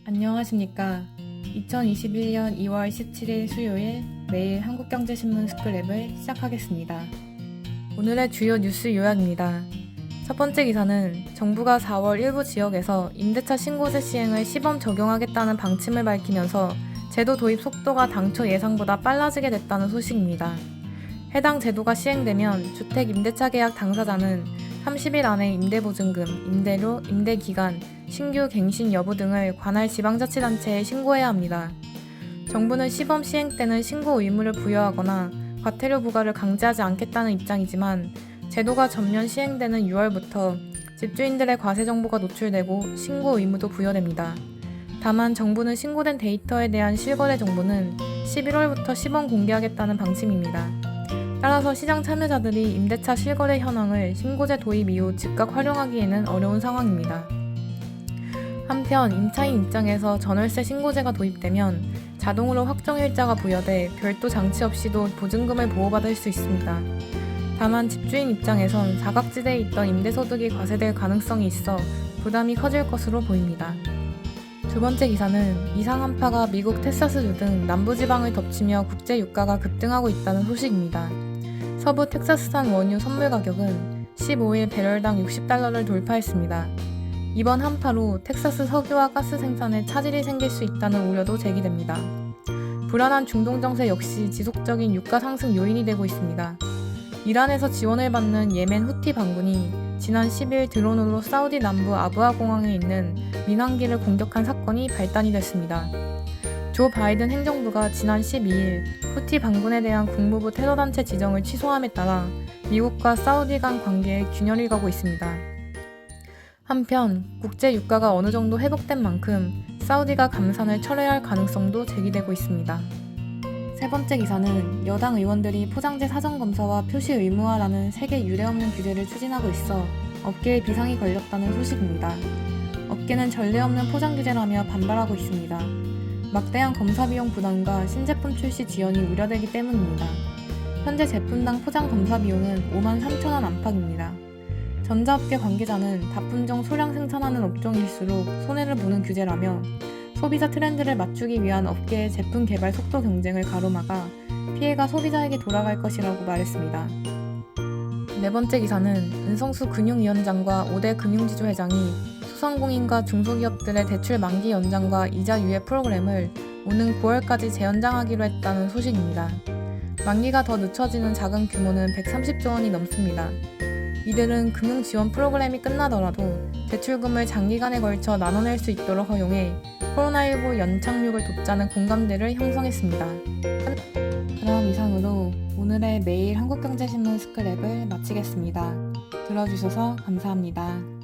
안녕하십니까. 2021년 2월 17일 수요일 매일 한국경제신문 스크랩을 시작하겠습니다. 오늘의 주요 뉴스 요약입니다. 첫 번째 기사는 정부가 4월 일부 지역에서 임대차 신고제 시행을 시범 적용하겠다는 방침을 밝히면서 제도 도입 속도가 당초 예상보다 빨라지게 됐다는 소식입니다. 해당 제도가 시행되면 주택 임대차 계약 당사자는 30일 안에 임대보증금, 임대료, 임대기간, 신규 갱신 여부 등을 관할 지방자치단체에 신고해야 합니다. 정부는 시범 시행 때는 신고 의무를 부여하거나 과태료 부과를 강제하지 않겠다는 입장이지만 제도가 전면 시행되는 6월부터 집주인들의 과세 정보가 노출되고 신고 의무도 부여됩니다. 다만 정부는 신고된 데이터에 대한 실거래 정보는 11월부터 시범 공개하겠다는 방침입니다. 따라서 시장 참여자들이 임대차 실거래 현황을 신고제 도입 이후 즉각 활용하기에는 어려운 상황입니다. 한편 임차인 입장에서 전월세 신고제가 도입되면 자동으로 확정일자가 부여돼 별도 장치 없이도 보증금을 보호받을 수 있습니다. 다만 집주인 입장에선 사각지대에 있던 임대소득이 과세될 가능성이 있어 부담이 커질 것으로 보입니다. 두 번째 기사는 이상 한파가 미국 텍사스주 등 남부지방을 덮치며 국제 유가가 급등하고 있다는 소식입니다. 서부 텍사스산 원유 선물 가격은 15일 배럴당 $60를 돌파했습니다. 이번 한파로 텍사스 석유와 가스 생산에 차질이 생길 수 있다는 우려도 제기됩니다. 불안한 중동 정세 역시 지속적인 유가 상승 요인이 되고 있습니다. 이란에서 지원을 받는 예멘 후티 반군이 지난 10일 드론으로 사우디 남부 아부하 공항에 있는 민항기를 공격한 사건이 발단이 됐습니다. 조 바이든 행정부가 지난 12일 후티 반군에 대한 국무부 테러단체 지정을 취소함에 따라 미국과 사우디 간 관계에 균열이 가고 있습니다. 한편 국제 유가가 어느 정도 회복된 만큼 사우디가 감산을 철회할 가능성도 제기되고 있습니다. 세 번째 기사는 여당 의원들이 포장재 사전검사와 표시 의무화라는 세계 유례없는 규제를 추진하고 있어 업계에 비상이 걸렸다는 소식입니다. 업계는 전례 없는 포장 규제라며 반발하고 있습니다. 막대한 검사 비용 부담과 신제품 출시 지연이 우려되기 때문입니다. 현재 제품당 포장 검사 비용은 53,000원 안팎입니다. 전자업계 관계자는 다품종 소량 생산하는 업종일수록 손해를 보는 규제라며 소비자 트렌드를 맞추기 위한 업계의 제품 개발 속도 경쟁을 가로막아 피해가 소비자에게 돌아갈 것이라고 말했습니다. 네 번째 기사는 은성수 금융위원장과 5대 금융지주 회장이 소상공인과 중소기업들의 대출 만기 연장과 이자 유예 프로그램을 오는 9월까지 재연장하기로 했다는 소식입니다. 만기가 더 늦춰지는 자금 규모는 130조 원이 넘습니다. 이들은 금융 지원 프로그램이 끝나더라도 대출금을 장기간에 걸쳐 나눠낼 수 있도록 허용해 코로나19 연착륙을 돕자는 공감대를 형성했습니다. 그럼 이상으로 오늘의 매일 한국경제신문 스크랩을 마치겠습니다. 들어주셔서 감사합니다.